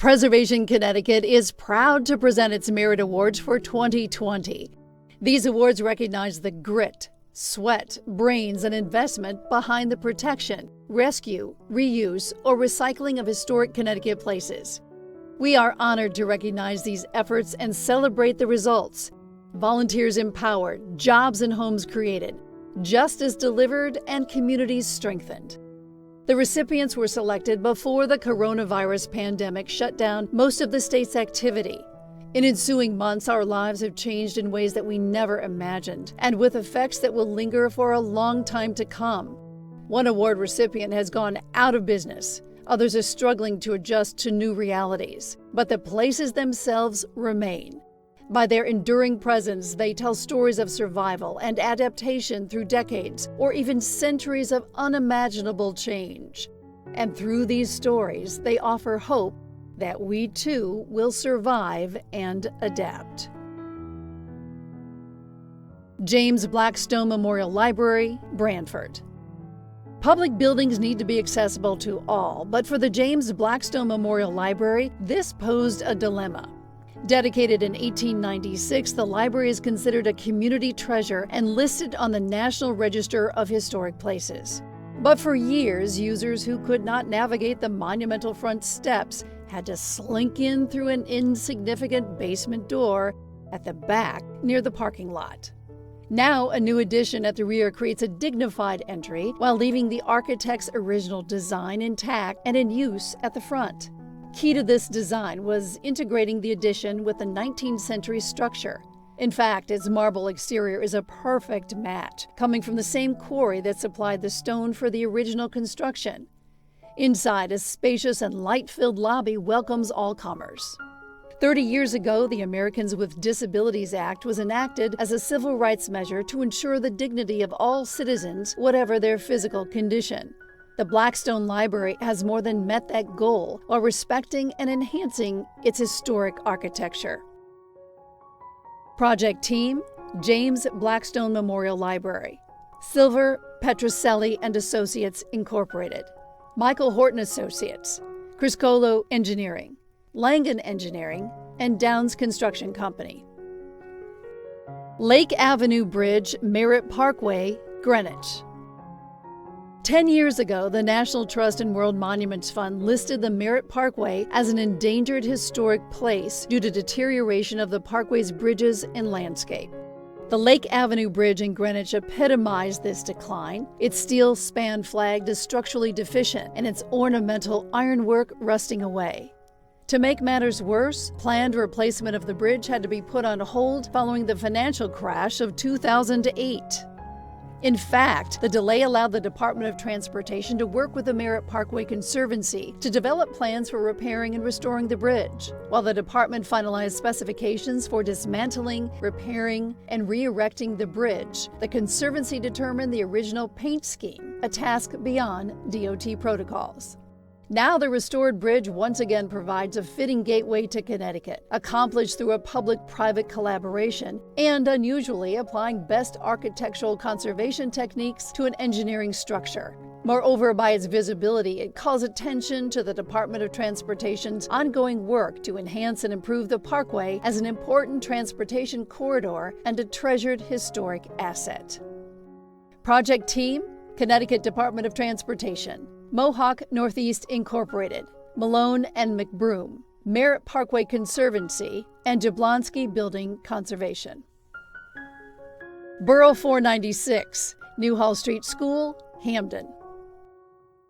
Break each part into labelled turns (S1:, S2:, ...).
S1: Preservation Connecticut is proud to present its Merit Awards for 2020. These awards recognize the grit, sweat, brains, and investment behind the protection, rescue, reuse, or recycling of historic Connecticut places. We are honored to recognize these efforts and celebrate the results. Volunteers empowered, jobs and homes created, justice delivered, and communities strengthened. The recipients were selected before the coronavirus pandemic shut down most of the state's activity. In ensuing months, our lives have changed in ways that we never imagined, and with effects that will linger for a long time to come. One award recipient has gone out of business. Others are struggling to adjust to new realities, but the places themselves remain. By their enduring presence, they tell stories of survival and adaptation through decades or even centuries of unimaginable change. And through these stories, they offer hope that we too will survive and adapt. James Blackstone Memorial Library, Branford. Public buildings need to be accessible to all, but for the James Blackstone Memorial Library, this posed a dilemma. Dedicated in 1896, the library is considered a community treasure and listed on the National Register of Historic Places. But for years, users who could not navigate the monumental front steps had to slink in through an insignificant basement door at the back near the parking lot. Now, a new addition at the rear creates a dignified entry while leaving the architect's original design intact and in use at the front. Key to this design was integrating the addition with the 19th century structure. In fact, its marble exterior is a perfect match, coming from the same quarry that supplied the stone for the original construction. Inside, a spacious and light-filled lobby welcomes all comers. 30 years ago, the Americans with Disabilities Act was enacted as a civil rights measure to ensure the dignity of all citizens, whatever their physical condition. The Blackstone Library has more than met that goal while respecting and enhancing its historic architecture. Project Team, James Blackstone Memorial Library. Silver, Petrocelli and Associates, Incorporated. Michael Horton Associates. Criscolo Engineering. Langan Engineering, and Downs Construction Company. Lake Avenue Bridge, Merritt Parkway, Greenwich. 10 years ago, the National Trust and World Monuments Fund listed the Merritt Parkway as an endangered historic place due to deterioration of the parkway's bridges and landscape. The Lake Avenue Bridge in Greenwich epitomized this decline. Its steel span flagged is structurally deficient and its ornamental ironwork rusting away. To make matters worse, planned replacement of the bridge had to be put on hold following the financial crash of 2008. In fact, the delay allowed the Department of Transportation to work with the Merritt Parkway Conservancy to develop plans for repairing and restoring the bridge. While the department finalized specifications for dismantling, repairing, and re-erecting the bridge, the Conservancy determined the original paint scheme, a task beyond DOT protocols. Now the restored bridge once again provides a fitting gateway to Connecticut, accomplished through a public-private collaboration and unusually applying best architectural conservation techniques to an engineering structure. Moreover, by its visibility, it calls attention to the Department of Transportation's ongoing work to enhance and improve the parkway as an important transportation corridor and a treasured historic asset. Project Team, Connecticut Department of Transportation. Mohawk Northeast Incorporated, Malone and McBroom, Merritt Parkway Conservancy, and Jablonski Building Conservation. Borough 496, Newhall Street School, Hamden.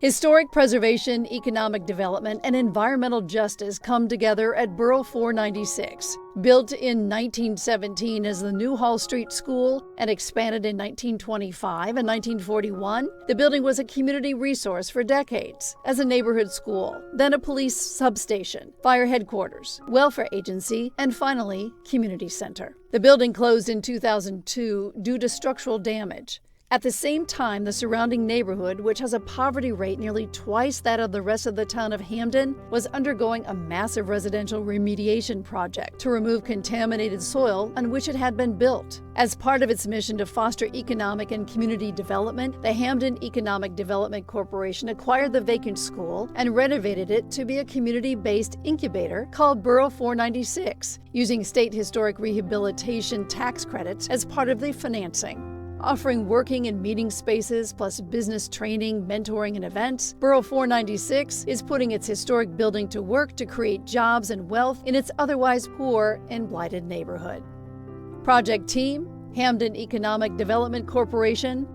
S1: Historic preservation, economic development, and environmental justice come together at Borough 496. Built in 1917 as the Newhall Street School and expanded in 1925 and 1941, the building was a community resource for decades as a neighborhood school, then a police substation, fire headquarters, welfare agency, and finally, community center. The building closed in 2002 due to structural damage. At the same time, the surrounding neighborhood, which has a poverty rate nearly twice that of the rest of the town of Hamden, was undergoing a massive residential remediation project to remove contaminated soil on which it had been built. As part of its mission to foster economic and community development, the Hamden Economic Development Corporation acquired the vacant school and renovated it to be a community-based incubator called Borough 496, using state historic rehabilitation tax credits as part of the financing. Offering working and meeting spaces, plus business training, mentoring, and events, Borough 496 is putting its historic building to work to create jobs and wealth in its otherwise poor and blighted neighborhood. Project Team, Hamden Economic Development Corporation,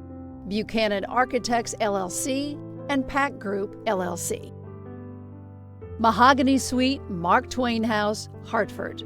S1: Buchanan Architects LLC, and Pack Group LLC. Mahogany Suite, Mark Twain House, Hartford.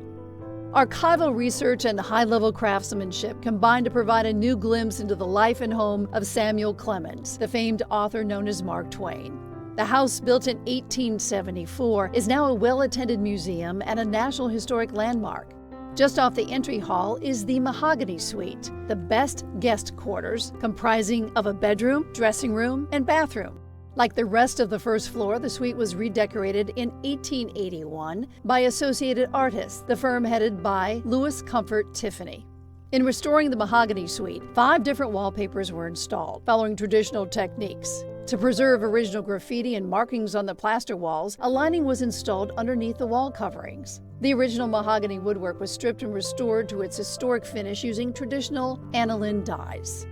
S1: Archival research and high-level craftsmanship combined to provide a new glimpse into the life and home of Samuel Clemens, the famed author known as Mark Twain. The house, built in 1874, is now a well-attended museum and a National Historic Landmark. Just off the entry hall is the Mahogany Suite, the best guest quarters, comprising of a bedroom, dressing room, and bathroom. Like the rest of the first floor, the suite was redecorated in 1881 by Associated Artists, the firm headed by Louis Comfort Tiffany. In restoring the Mahogany Suite, 5 different wallpapers were installed, following traditional techniques. To preserve original graffiti and markings on the plaster walls, a lining was installed underneath the wall coverings. The original mahogany woodwork was stripped and restored to its historic finish using traditional aniline dyes.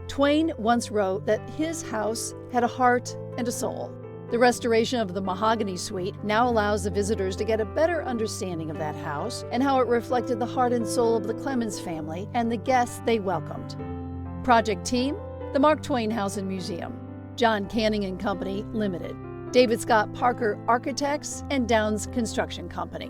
S1: Twain once wrote that his house had a heart and a soul. The restoration of the Mahogany Suite now allows the visitors to get a better understanding of that house and how it reflected the heart and soul of the Clemens family and the guests they welcomed. Project Team, the Mark Twain House and Museum, John Canning and Company, Limited, David Scott Parker Architects, and Downs Construction Company.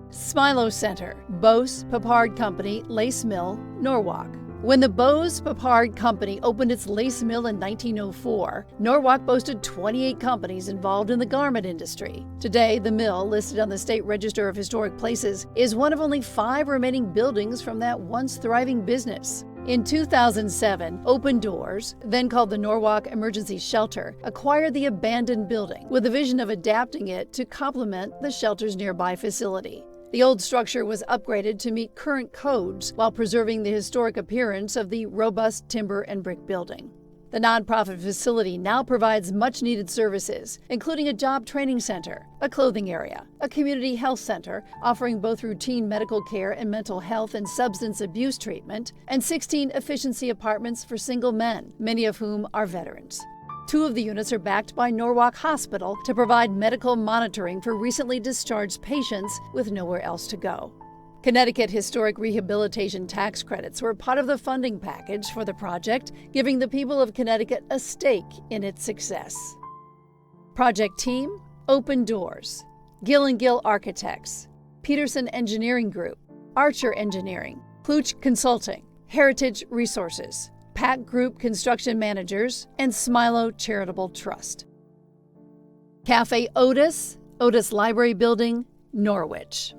S1: Smilo Center, Bose Papard Company, Lace Mill, Norwalk. When the Bose Papard Company opened its lace mill in 1904, Norwalk boasted 28 companies involved in the garment industry. Today, the mill, listed on the State Register of Historic Places, is one of only 5 remaining buildings from that once thriving business. In 2007, Open Doors, then called the Norwalk Emergency Shelter, acquired the abandoned building with the vision of adapting it to complement the shelter's nearby facility. The old structure was upgraded to meet current codes while preserving the historic appearance of the robust timber and brick building. The nonprofit facility now provides much-needed services, including a job training center, a clothing area, a community health center offering both routine medical care and mental health and substance abuse treatment, and 16 efficiency apartments for single men, many of whom are veterans. 2 of the units are backed by Norwalk Hospital to provide medical monitoring for recently discharged patients with nowhere else to go. Connecticut historic rehabilitation tax credits were part of the funding package for the project, giving the people of Connecticut a stake in its success. Project Team, Open Doors, Gill & Gill Architects, Peterson Engineering Group, Archer Engineering, Kluch Consulting, Heritage Resources, Pack Group Construction Managers, and Smilo Charitable Trust. Cafe Otis, Otis Library Building, Norwich.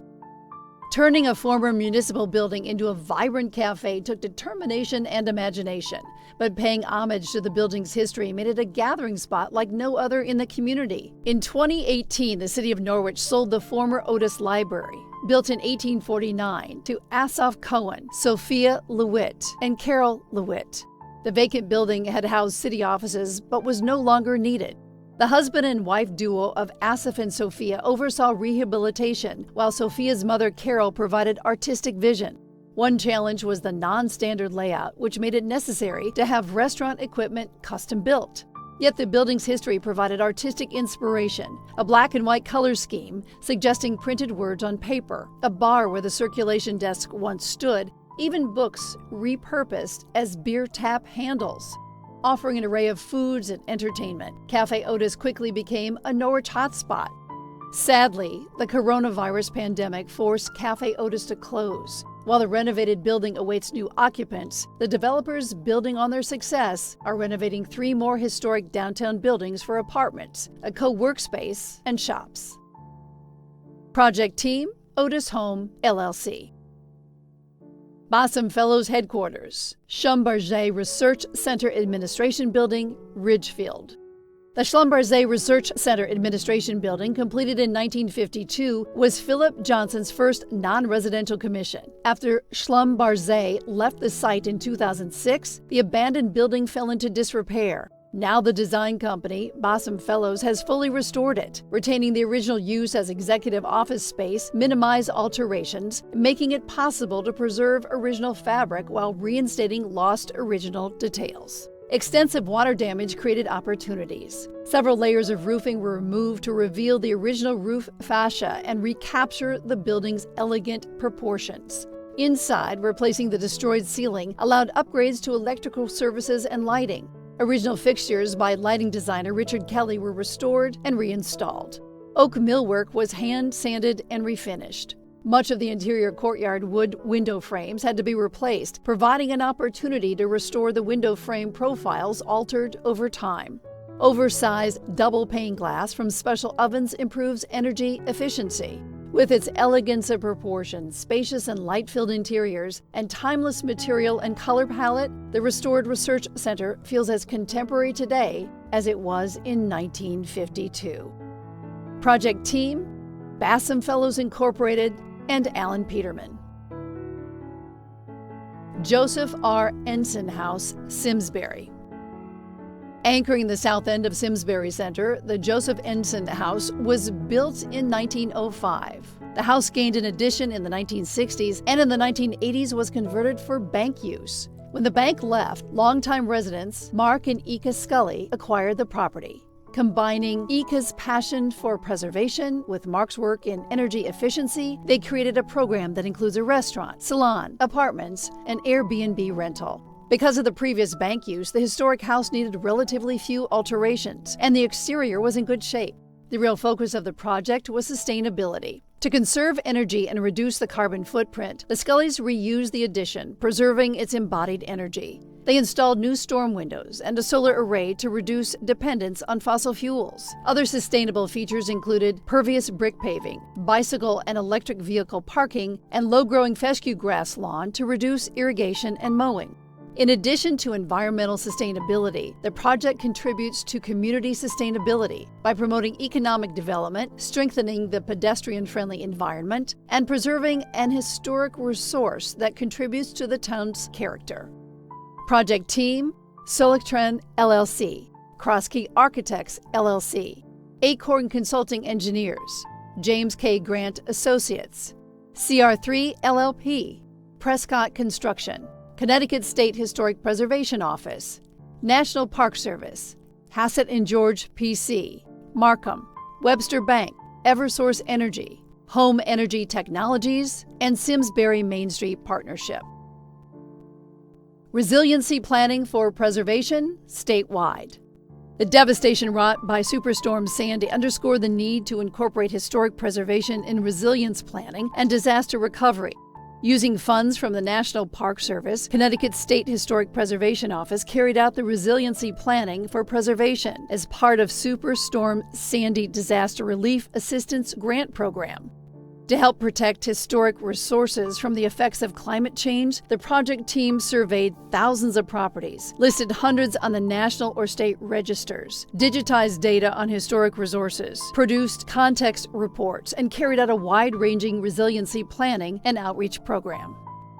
S1: Turning a former municipal building into a vibrant cafe took determination and imagination, but paying homage to the building's history made it a gathering spot like no other in the community. In 2018, the city of Norwich sold the former Otis Library, built in 1849, to Asaph Cohen, Sophia LeWitt, and Carol LeWitt. The vacant building had housed city offices but was no longer needed. The husband and wife duo of Asaph and Sophia oversaw rehabilitation, while Sophia's mother Carol provided artistic vision. One challenge was the non-standard layout, which made it necessary to have restaurant equipment custom-built. Yet the building's history provided artistic inspiration, a black and white color scheme suggesting printed words on paper, a bar where the circulation desk once stood, even books repurposed as beer tap handles. Offering an array of foods and entertainment, Cafe Otis quickly became a Norwich hotspot. Sadly, the coronavirus pandemic forced Cafe Otis to close. While the renovated building awaits new occupants, the developers, building on their success, are renovating 3 more historic downtown buildings for apartments, a co-work space, and shops. Project Team, Otis Home, LLC. Bassam Fellows Headquarters, Schlumberger Research Center Administration Building, Ridgefield. The Schlumberger Research Center Administration Building, completed in 1952, was Philip Johnson's first non-residential commission. After Schlumberger left the site in 2006, the abandoned building fell into disrepair. Now the design company, Bassam Fellows, has fully restored it, retaining the original use as executive office space, minimize alterations, making it possible to preserve original fabric while reinstating lost original details. Extensive water damage created opportunities. Several layers of roofing were removed to reveal the original roof fascia and recapture the building's elegant proportions. Inside, replacing the destroyed ceiling allowed upgrades to electrical services and lighting. Original fixtures by lighting designer Richard Kelly were restored and reinstalled. Oak millwork was hand-sanded and refinished. Much of the interior courtyard wood window frames had to be replaced, providing an opportunity to restore the window frame profiles altered over time. Oversized double-pane glass from special ovens improves energy efficiency. With its elegance of proportion, spacious and light-filled interiors, and timeless material and color palette, the restored research center feels as contemporary today as it was in 1952. Project team, Bassam Fellows Incorporated, and Alan Peterman. Joseph R. Ensign House, Simsbury. Anchoring the south end of Simsbury Center, the Joseph Ensign House was built in 1905. The house gained an addition in the 1960s and in the 1980s was converted for bank use. When the bank left, longtime residents Mark and Ika Scully acquired the property. Combining Ika's passion for preservation with Mark's work in energy efficiency, they created a program that includes a restaurant, salon, apartments, and Airbnb rental. Because of the previous bank use, the historic house needed relatively few alterations, and the exterior was in good shape. The real focus of the project was sustainability. To conserve energy and reduce the carbon footprint, the Scullys reused the addition, preserving its embodied energy. They installed new storm windows and a solar array to reduce dependence on fossil fuels. Other sustainable features included pervious brick paving, bicycle and electric vehicle parking, and low-growing fescue grass lawn to reduce irrigation and mowing. In addition to environmental sustainability, the project contributes to community sustainability by promoting economic development, strengthening the pedestrian-friendly environment, and preserving an historic resource that contributes to the town's character. Project team, Solectren LLC, Crosskey Architects LLC, Acorn Consulting Engineers, James K. Grant Associates, CR3 LLP, Prescott Construction, Connecticut State Historic Preservation Office, National Park Service, Hassett and George PC, Markham, Webster Bank, Eversource Energy, Home Energy Technologies, and Simsbury Main Street Partnership. Resiliency planning for preservation statewide. The devastation wrought by Superstorm Sandy underscored the need to incorporate historic preservation in resilience planning and disaster recovery. Using funds from the National Park Service, Connecticut State Historic Preservation Office carried out the resiliency planning for preservation as part of Superstorm Sandy Disaster Relief Assistance Grant Program. To help protect historic resources from the effects of climate change, the project team surveyed thousands of properties, listed hundreds on the national or state registers, digitized data on historic resources, produced context reports, and carried out a wide-ranging resiliency planning and outreach program.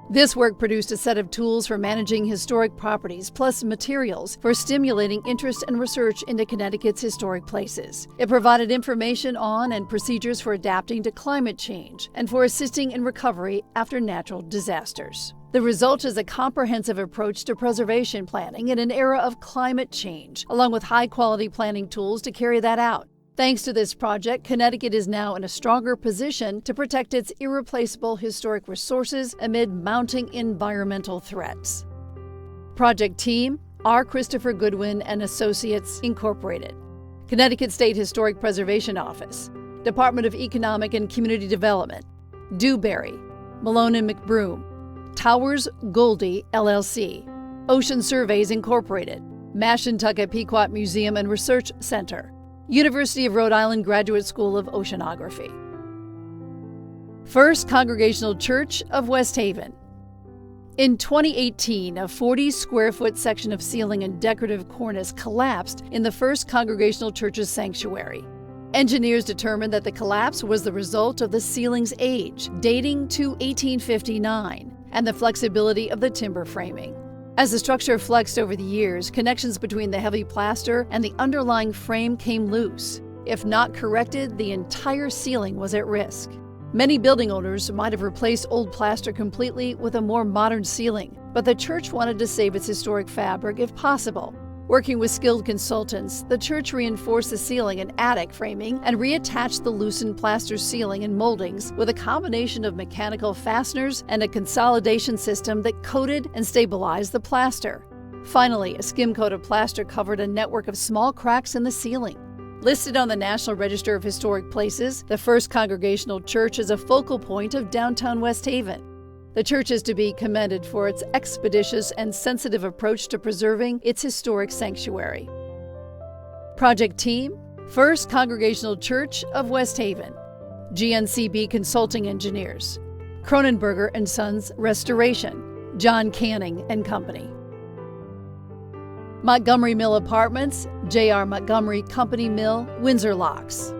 S1: This work produced a set of tools for managing historic properties, plus materials for stimulating interest and research into Connecticut's historic places. It provided information on and procedures for adapting to climate change and for assisting in recovery after natural disasters. The result is a comprehensive approach to preservation planning in an era of climate change, along with high-quality planning tools to carry that out. Thanks to this project, Connecticut is now in a stronger position to protect its irreplaceable historic resources amid mounting environmental threats. Project team, R. Christopher Goodwin and Associates, Incorporated. Connecticut State Historic Preservation Office. Department of Economic and Community Development. Dewberry. Malone and McBroom. Towers Goldie, LLC. Ocean Surveys, Incorporated. Mashantucket Pequot Museum and Research Center. University of Rhode Island Graduate School of Oceanography. First Congregational Church of West Haven. In 2018, a 40-square-foot section of ceiling and decorative cornice collapsed in the First Congregational Church's sanctuary. Engineers determined that the collapse was the result of the ceiling's age, dating to 1859, and the flexibility of the timber framing. As the structure flexed over the years, connections between the heavy plaster and the underlying frame came loose. If not corrected, the entire ceiling was at risk. Many building owners might have replaced old plaster completely with a more modern ceiling, but the church wanted to save its historic fabric if possible. Working with skilled consultants, the church reinforced the ceiling and attic framing and reattached the loosened plaster ceiling and moldings with a combination of mechanical fasteners and a consolidation system that coated and stabilized the plaster. Finally, a skim coat of plaster covered a network of small cracks in the ceiling. Listed on the National Register of Historic Places, the First Congregational Church is a focal point of downtown West Haven. The church is to be commended for its expeditious and sensitive approach to preserving its historic sanctuary. Project Team, First Congregational Church of West Haven. GNCB Consulting Engineers. Cronenberger & Sons Restoration. John Canning & Company. Montgomery Mill Apartments, J.R. Montgomery Company Mill, Windsor Locks.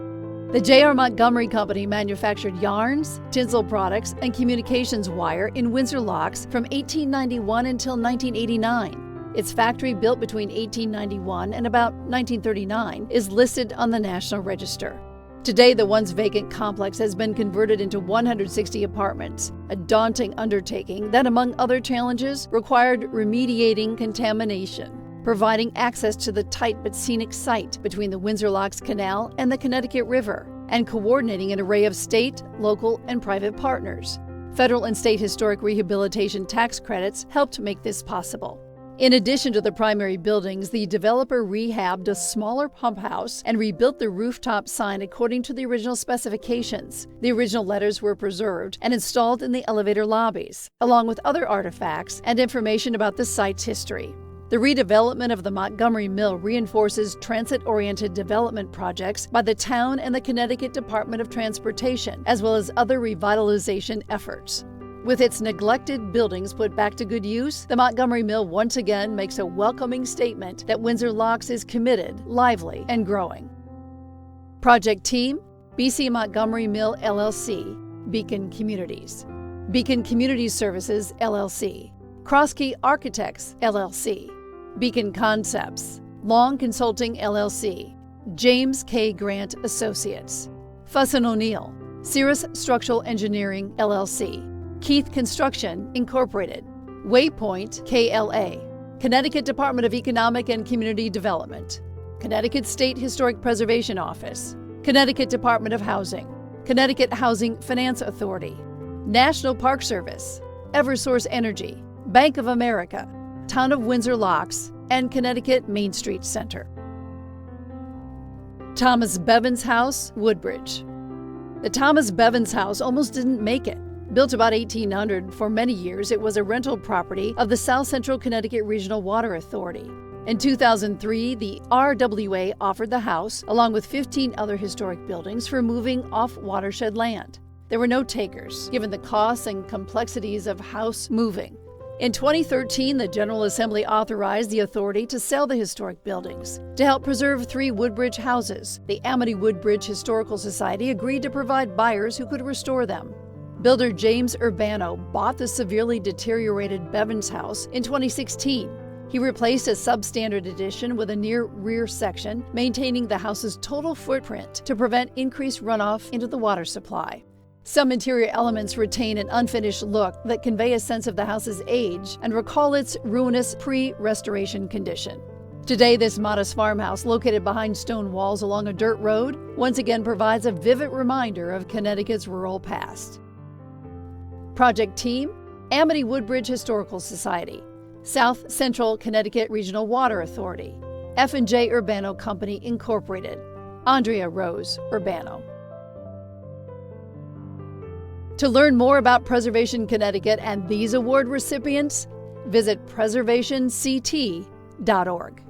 S1: The J.R. Montgomery Company manufactured yarns, tinsel products, and communications wire in Windsor Locks from 1891 until 1989. Its factory, built between 1891 and about 1939, is listed on the National Register. Today, the once vacant complex has been converted into 160 apartments, a daunting undertaking that, among other challenges, required remediating contamination, providing access to the tight but scenic site between the Windsor Locks Canal and the Connecticut River, and coordinating an array of state, local, and private partners. Federal and state historic rehabilitation tax credits helped make this possible. In addition to the primary buildings, the developer rehabbed a smaller pump house and rebuilt the rooftop sign according to the original specifications. The original letters were preserved and installed in the elevator lobbies, along with other artifacts and information about the site's history. The redevelopment of the Montgomery Mill reinforces transit-oriented development projects by the town and the Connecticut Department of Transportation, as well as other revitalization efforts. With its neglected buildings put back to good use, the Montgomery Mill once again makes a welcoming statement that Windsor Locks is committed, lively, and growing. Project Team, BC Montgomery Mill LLC, Beacon Communities. Beacon Community Services LLC. Crosskey Architects LLC. Beacon Concepts, Long Consulting LLC, James K. Grant Associates, Fuss & O'Neill, Cirrus Structural Engineering LLC, Keith Construction Incorporated, Waypoint KLA, Connecticut Department of Economic and Community Development, Connecticut State Historic Preservation Office, Connecticut Department of Housing, Connecticut Housing Finance Authority, National Park Service, Eversource Energy, Bank of America, Town of Windsor Locks, and Connecticut Main Street Center. Thomas Bevan's House, Woodbridge. The Thomas Bevan's House almost didn't make it. Built about 1800, for many years it was a rental property of the South Central Connecticut Regional Water Authority. In 2003, the RWA offered the house, along with 15 other historic buildings, for moving off watershed land. There were no takers, given the costs and complexities of house moving. In 2013, the General Assembly authorized the authority to sell the historic buildings. To help preserve 3 Woodbridge houses, the Amity Woodbridge Historical Society agreed to provide buyers who could restore them. Builder James Urbano bought the severely deteriorated Bevan's house in 2016. He replaced a substandard addition with a near rear section, maintaining the house's total footprint to prevent increased runoff into the water supply. Some interior elements retain an unfinished look that convey a sense of the house's age and recall its ruinous pre-restoration condition. Today, this modest farmhouse, located behind stone walls along a dirt road, once again provides a vivid reminder of Connecticut's rural past. Project Team, Amity Woodbridge Historical Society, South Central Connecticut Regional Water Authority, F&J Urbano Company Incorporated, Andrea Rose Urbano. To learn more about Preservation Connecticut and these award recipients, visit preservationct.org.